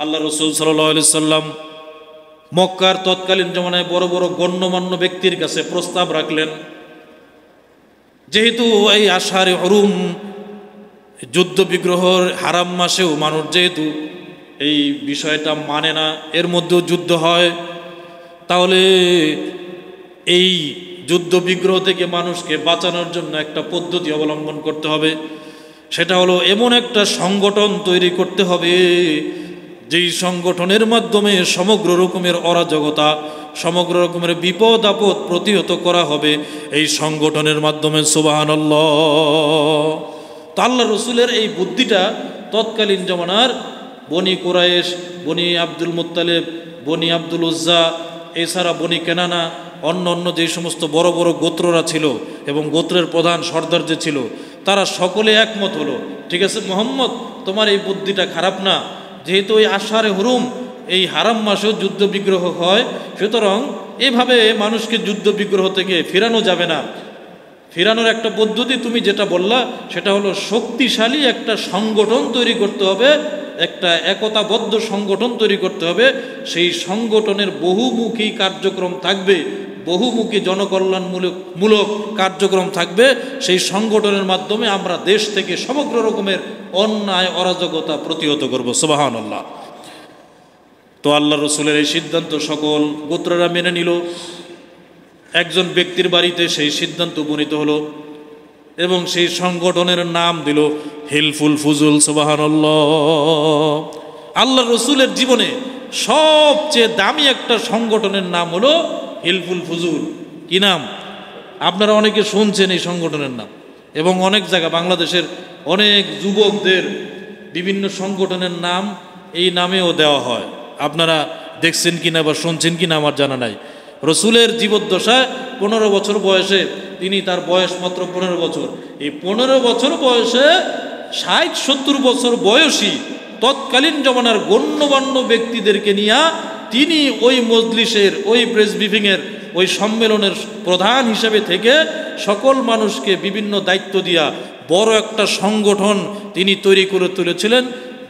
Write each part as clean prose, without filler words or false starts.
আল্লাহ রসুল সাল্লাল্লাহু আলাইহি সাল্লাম মক্কার তৎকালীন জমানায় বড় বড় গণ্যমান্য ব্যক্তির কাছে প্রস্তাব রাখলেন, যেহেতু এই আশহারে হুরুম যুদ্ধ বিগ্রহর হারাম মাসেও মানুষ যেহেতু এই বিষয়টা মানে না, এর মধ্যেও যুদ্ধ হয়, তাহলে এই যুদ্ধ বিগ্রহ থেকে মানুষকে বাঁচানোর জন্য একটা পদ্ধতি অবলম্বন করতে হবে। সেটা হলো এমন একটা সংগঠন তৈরি করতে হবে যেই সংগঠনের মাধ্যমে সমগ্র রকমের অরাজকতা, সমগ্র রকমের বিপদ আপদ প্রতিহত করা হবে এই সংগঠনের মাধ্যমে। সুবহানাল্লাহ। তো আল্লাহ রসুলের এই বুদ্ধিটা তৎকালীন জমানার বনি কুরাইশ, বনি আব্দুল মুত্তালিব, বনি আব্দুল উজ্জা, এছাড়া বনি কেনানা, অন্য অন্য যে সমস্ত বড় বড় গোত্ররা ছিল এবং গোত্রের প্রধান সর্দার যে ছিল, তারা সকলে একমত হলো, ঠিক আছে মুহাম্মদ, তোমার এই বুদ্ধিটা খারাপ না, যেহেতু এই আশহারে হুরুম এই হারাম মাসেও যুদ্ধ বিগ্রহ হয়, সুতরাং এভাবে মানুষকে যুদ্ধ বিগ্রহ থেকে ফেরানো যাবে না। ফেরানোর একটা পদ্ধতি তুমি যেটা বললা সেটা হলো শক্তিশালী একটা সংগঠন তৈরি করতে হবে, একটা একতাবদ্ধ সংগঠন তৈরি করতে হবে। সেই সংগঠনের বহুমুখী কার্যক্রম থাকবে, বহুমুখী জনকল্যাণমূলক কার্যক্রম থাকবে। সেই সংগঠনের মাধ্যমে আমরা দেশ থেকে সমগ্র রকমের অন্যায় অরাজকতা প্রতিহত করব। সুবহানাল্লাহ। তো আল্লাহ রসুলের এই সিদ্ধান্ত সকল গোত্ররা মেনে নিল। একজন ব্যক্তির বাড়িতে সেই সিদ্ধান্ত উপনীত হলো এবং সেই সংগঠনের নাম দিল হিলফুল ফুজুল। সুবহানাল্লাহ। আল্লাহ রসুলের জীবনে সবচেয়ে দামি একটা সংগঠনের নাম হলো হিলফুল ফুজুল। কি নাম? আপনারা অনেকে শুনছেন এই সংগঠনের নাম, এবং অনেক জায়গা বাংলাদেশের অনেক যুবকদের বিভিন্ন সংগঠনের নাম এই নামেও দেওয়া হয়। আপনারা দেখছেন কিনা বা শুনছেন কিনা আমার জানা নাই। রসুলের জীবদ্দশায় 15 বছর বয়সে তার বয়স মাত্র 15 বছর, এই 15 বছর বয়সে 60-70 বছর বয়সী তৎকালীন জমানার গণ্যমান্য ব্যক্তিদেরকে নিয়ে তিনি ওই মজলিসের, ওই প্রেস ব্রিফিংয়ের, ওই সম্মেলনের প্রধান হিসেবে থেকে সকল মানুষকে বিভিন্ন দায়িত্ব দিয়া বড় একটা সংগঠন তিনি তৈরি করে তুলেছিলেন,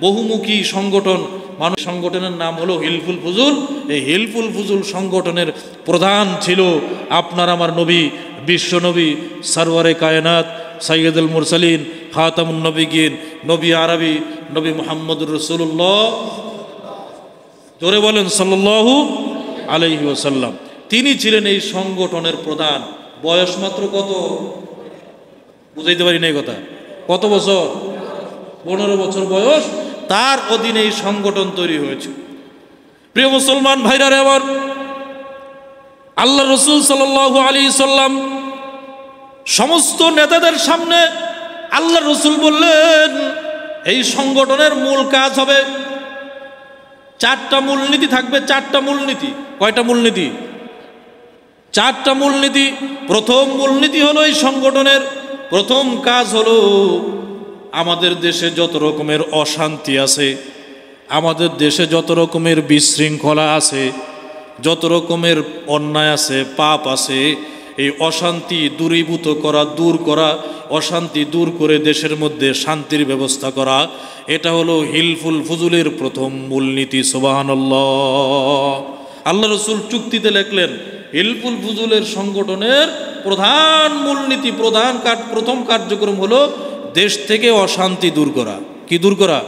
বহুমুখী সংগঠন। মানুষ সংগঠনের নাম হলো হিলফুল ফুজুল। এই হিলফুল ফুজুল সংগঠনের প্রধান ছিল আপনার আমার নবী, বিশ্ব নবী, সরওয়ারে কায়নাত, সাইয়্যিদুল মুরসালিন, খাতামুন নবিয়্যিন, নবী আরবি, নবী মুহাম্মদুর রাসূলুল্লাহ, জোরে বলেন সাল্লাল্লাহু আলাইহি ওয়াসাল্লাম। তিনি ছিলেন এই সংগঠনের প্রধান। বয়স মাত্র কত? বুঝাইতে পারি না এই কথা। কত বছর? 15 বছর বয়স। তার অধীনে এই সংগঠন তৈরি হয়েছে। প্রিয় মুসলমান ভাইরা রে আমার, আল্লাহ রসুল সাল্লাল্লাহু আলাইহি সাল্লাম সমস্ত নেতাদের সামনে আল্লাহ রসুল বললেন, এই সংগঠনের মূল কাজ হবে 4টা মূলনীতি থাকবে। 4টা মূলনীতি। কয়টা মূলনীতি? 4টা মূলনীতি। প্রথম মূলনীতি হলো এই সংগঠনের প্রথম কাজ হলো আমাদের দেশে যত রকমের অশান্তি আছে, আমাদের দেশে যত রকমের বিশৃঙ্খলা আছে, যত রকমের অন্যায় আছে, পাপ আছে, এই অশান্তি দূরীভূত করা, দূর করা, অশান্তি দূর করে দেশের মধ্যে শান্তির ব্যবস্থা করা, এটা হলো হিলফুল ফুজুলের প্রথম মূলনীতি। সুবহানাল্লাহ। আল্লাহ রসুল চুক্তিতে লিখলেন হিলফুল ফুজুলের সংগঠনের প্রধান মূলনীতি, প্রথম কার্যক্রম হলো দেশ থেকে অশান্তি দূর করা। কি দূর করা?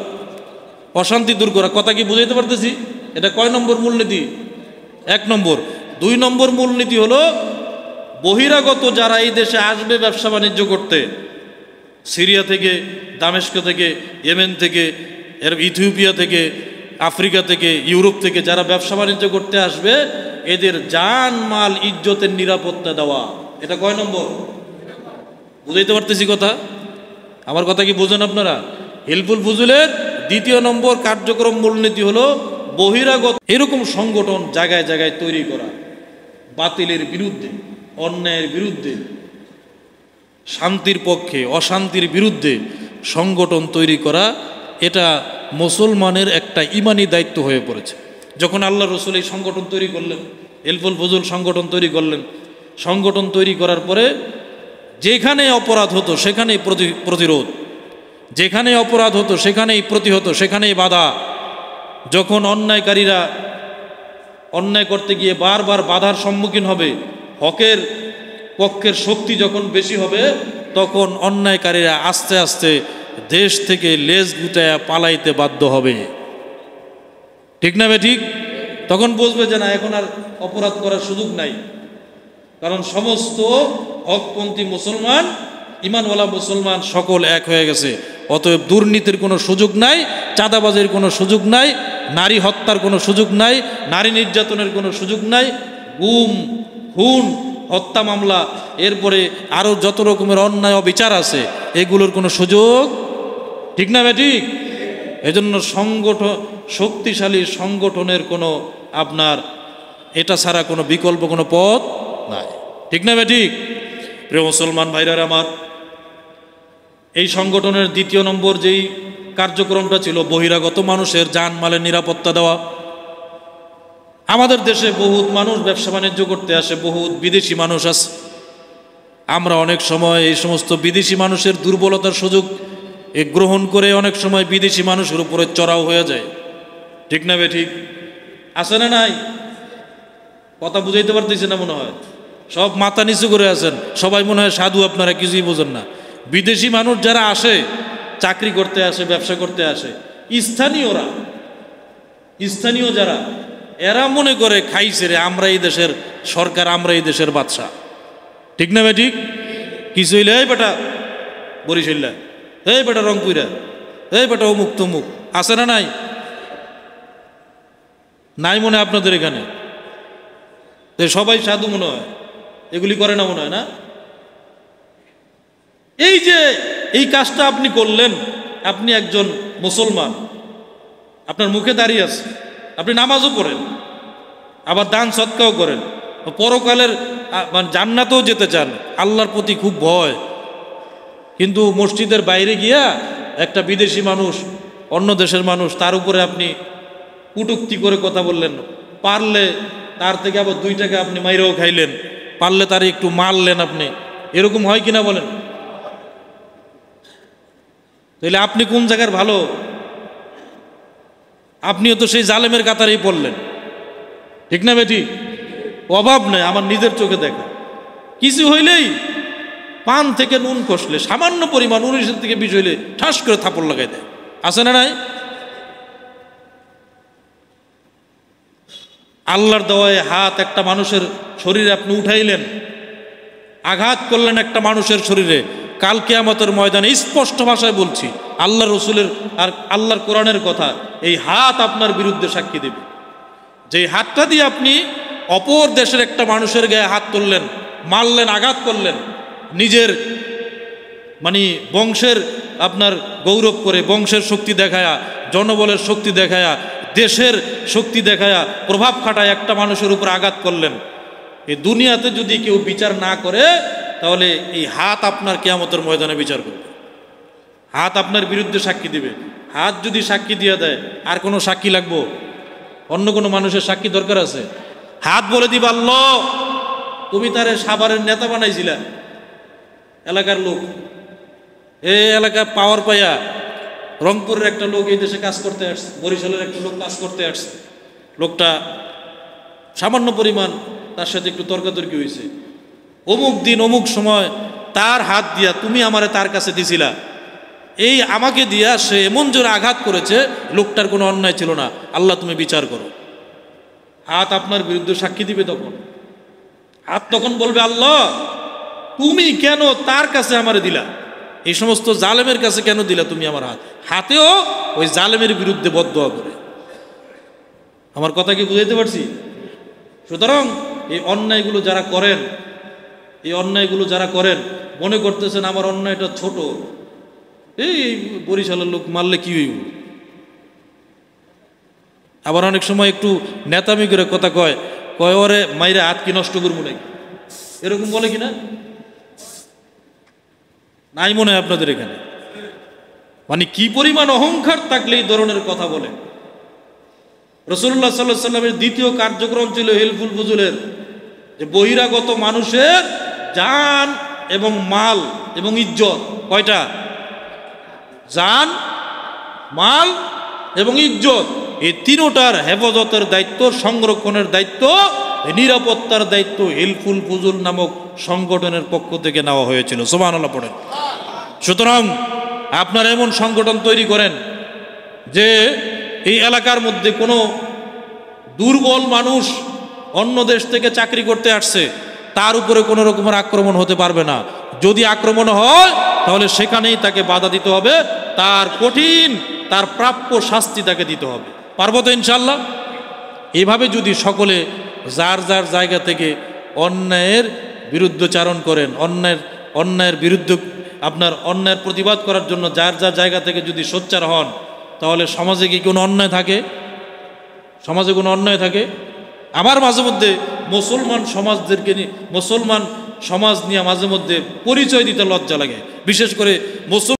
অশান্তি দূর করা। কথা কি বুঝাইতে পারতেছি? এটা কয় নম্বর মূলনীতি? 1 নম্বর। 2 নম্বর মূলনীতি হলো বহিরাগত যারা এই দেশে আসবে ব্যবসা বাণিজ্য করতে, সিরিয়া থেকে, দামেস্ক থেকে, ইয়েমেন থেকে, ইথিওপিয়া থেকে, আফ্রিকা থেকে, ইউরোপ থেকে যারা ব্যবসা বাণিজ্য করতে আসবে, এদের জান মাল ইজ্জতের নিরাপত্তা দেওয়া। এটা কয় নম্বর? বুঝাইতে পারতেছি কথা? আমার কথা কি বুঝেন আপনারা? হিলফুল ফুজুলের 2 নম্বর কার্যক্রম মূলনীতি হলো বহিরাগত এরকম সংগঠন জায়গায় জায়গায় তৈরি করা, বাতিলের বিরুদ্ধে, অন্যায়ের বিরুদ্ধে, শান্তির পক্ষে, অশান্তির বিরুদ্ধে সংগঠন তৈরি করা। এটা মুসলমানের একটা ইমানি দায়িত্ব হয়ে পড়েছে। যখন আল্লাহ রসুল এই সংগঠন তৈরি করলেন, হিলফুল ফুজুল সংগঠন তৈরি করলেন, সংগঠন তৈরি করার পরে যেখানে অপরাধ হতো সেখানেই প্রতিরোধ, যেখানে অপরাধ হতো সেখানেই প্রতিহত, সেখানেই বাধা। যখন অন্যায়কারীরা অন্যায় করতে গিয়ে বারবার বাধার সম্মুখীন হবে, হকের পক্ষের শক্তি যখন বেশি হবে, তখন অন্যায়কারীরা আস্তে আস্তে দেশ থেকে লেজ গুটায়া পালাইতে বাধ্য হবে। ঠিক না ঠিক? তখন বুঝবে যে না, এখন আর অপরাধ করার সুযোগ নাই, কারণ সমস্ত হকপন্থী মুসলমান, ইমানওয়ালা মুসলমান সকল এক হয়ে গেছে। অতএব দুর্নীতির কোনো সুযোগ নাই, চাঁদাবাজির কোনো সুযোগ নাই, নারী হত্যার কোনো সুযোগ নাই, নারী নির্যাতনের কোনো সুযোগ নাই, গুম, খুন, হত্যা মামলা, এরপরে আরও যত রকমের অন্যায় অবিচার আছে, এগুলোর কোনো সুযোগ, ঠিক না ঠিক? এজন্য শক্তিশালী সংগঠনের কোনো আপনার এটা ছাড়া কোনো বিকল্প কোনো পথ নাই, ঠিক না ঠিক? প্রিয় মুসলমান ভাইরা আমার, এই সংগঠনের দ্বিতীয় নম্বর যেই কার্যক্রমটা ছিল বহিরাগত মানুষের জানমালের নিরাপত্তা দেওয়া। আমাদের দেশে বহুত মানুষ ব্যবসা বাণিজ্য করতে আসে, বহুত বিদেশি মানুষ আছে। আমরা অনেক সময় এই সমস্ত বিদেশি মানুষের দুর্বলতার সুযোগ গ্রহণ করে অনেক সময় বিদেশি মানুষের উপরে চড়াও হয়ে যায়, ঠিক না ঠিক? আছে না নাই? কথা বুঝাইতে পারতেছি না মনে হয়, সব মাথা নিচু করে আছেন, সবাই মনে হয় সাধু, আপনারা কিছুই বোঝেন না। বিদেশি মানুষ যারা আসে, চাকরি করতে আসে, ব্যবসা করতে আসে, স্থানীয় যারা, এরা মনে করে খাইছে রে, আমরা এই দেশের সরকার, আমরা এই দেশের বাদশা, ঠিক না ঠিক? কিছু হইলে এই বেটা বরিশাল্লা, এই বেটা রংপুরা, এই বেটা অমুক তমুক, আছে না নাই? নাই মনে হয় আপনাদের এখানে? সবাই সাধু মনে হয়, এগুলি করে না মনে হয় না? এই যে এই কাজটা আপনি করলেন, আপনি একজন মুসলমান, আপনার মুখে দাঁড়িয়ে আছে, আপনি নামাজও পড়েন, আবার দান সৎকাও করেন, পরকালের জান্নাতেও যেতে চান, আল্লাহর প্রতি খুব ভয়, কিন্তু মসজিদের বাইরে গিয়া একটা বিদেশি মানুষ, অন্য দেশের মানুষ, তার উপরে আপনি কটূক্তি করে কথা বললেন, পারলে তার থেকে আবার 2 টাকা আপনি মাইরেও খাইলেন, পারলে তার একটু মারলেন আপনি, এরকম হয় কিনা বলেন? তাহলে আপনি কোন জায়গার ভালো? আপনিও তো সেই জালেমের কাতারেই পড়লেন, ঠিক না বেটি? অভাব নেই, আমার নিজের চোখে দেখা, কিছু হইলেই পান থেকে নুন কষলে, সামান্য পরিমাণ 19 থেকে 20 হইলে ঠাস করে থাপড় লাগাই দেয়, আছে না নাই? আল্লাহর দেওয়ায় হাত একটা মানুষের শরীরে আপনি উঠাইলেন, আঘাত করলেন একটা মানুষের শরীরে, কাল কিয়ামতের ময়দানে স্পষ্ট ভাষায় বলছি, আল্লাহ রসুলের আর আল্লাহর কোরআনের কথা, এই হাত আপনার বিরুদ্ধে সাক্ষী দেবে। যে হাতটা দিয়ে আপনি অপর দেশের একটা মানুষের গায়ে হাত তুললেন, মারলেন, আঘাত করলেন, নিজের বংশের আপনার গৌরব করে, বংশের শক্তি দেখায়া, জনবলের শক্তি দেখায়া, দেশের শক্তি দেখায়া, প্রভাব খাটায় একটা মানুষের উপর আঘাত করলেন। এই দুনিয়াতে যদি কেউ বিচার না করে, তাহলে এই হাত আপনার কিয়ামতের ময়দানে বিচার করবে, হাত আপনার বিরুদ্ধে সাক্ষী দিবে। হাত যদি সাক্ষী দিয়ে দেয়, আর কোনো সাক্ষী লাগবো? অন্য কোনো মানুষের সাক্ষী দরকার আছে? হাত বলে দিবা, আল্লাহ তুমি তারে সাভারের নেতা বানাইছিলা, এলাকার লোক, এই এলাকা পাওয়ার পাইয়া রংপুরের একটা লোক এই দেশে কাজ করতে আসছে, বরিশালের একটা লোক কাজ করতে আসছে, লোকটা সামান্য পরিমাণ তার সাথে একটু তর্কাতর্কি হয়েছে, অমুক দিন অমুক সময় তার হাত দিয়া তুমি আমারে তার কাছে দিছিলা, এই আমাকে দিয়া সে এমন জোরে আঘাত করেছে, লোকটার কোনো অন্যায় ছিল না, আল্লাহ তুমি বিচার করো। হাত আপনার বিরুদ্ধে সাক্ষী দিবে। তখন হাত তখন বলবে, আল্লাহ তুমি কেন তার কাছে আমারে দিলা, এই সমস্ত জালেমের কাছে কেন দিলা তুমি আমার হাত? হাতেও ওই জালেমের বিরুদ্ধে বদদোয়া করে। আমার কথা কি বুঝাইতে পারছি? সুতরাং এই অন্যায়গুলো যারা করেন, মনে করতেছেন আমার অন্যায়টা ছোট, এই বরিশালের লোক মারলে কি হইব। আবার অনেক সময় একটু নেতামি করে কথা কয়, ওরে মাইরে হাত কি নষ্ট করবো নাকি, এরকম বলে কিনা? নাই মনে হয় আপনাদের এখানে? কি পরিমাণ অহংকার থাকলে এই ধরনের কথা বলে। রাসূলুল্লাহ সাল্লাল্লাহু আলাইহি ওয়াসাল্লামের দ্বিতীয় কার্যক্রম ছিল হিলফুল ফুজুলের, যে বহিরাগত মানুষের জান এবং মাল এবং ইজ্জত, কয়টা? জান, মাল এবং ইজ্জত, এই তিনোটার হেফাজতের দায়িত্ব, সংরক্ষণের দায়িত্ব, নিরাপত্তার দায়িত্ব হিলফুল ফুজুল নামক সংগঠনের পক্ষ থেকে নেওয়া হয়েছিল। সুবহানাল্লাহ পড়েন। সুতরাং আপনারা এমন সংগঠন তৈরি করেন যে এই এলাকার মধ্যে কোনো দুর্বল মানুষ অন্য দেশ থেকে চাকরি করতে আসছে, তার উপরে কোনো রকমের আক্রমণ হতে পারবে না। যদি আক্রমণ হয় তাহলে সেখানেই তাকে বাধা দিতে হবে, তার কঠিন, তার প্রাপ্য শাস্তি তাকে দিতে হবে। পারবো তো ইনশাল্লাহ? এইভাবে যদি সকলে যার যার জায়গা থেকে অন্যায়ের বিরুদ্ধচারণ করেন, অন্যায়ের বিরুদ্ধে আপনার অন্যায়ের প্রতিবাদ করার জন্য যার যার জায়গা থেকে যদি সোচ্চার হন, তাহলে সমাজে কি কোনো অন্যায় থাকে? সমাজে কোনো অন্যায় থাকে? আমার মাঝে মধ্যে মুসলমান সমাজদেরকে নিয়ে, মুসলমান সমাজ নিয়ে মাঝে মধ্যে পরিচয় দিতে লজ্জা লাগে, বিশেষ করে মুসলমান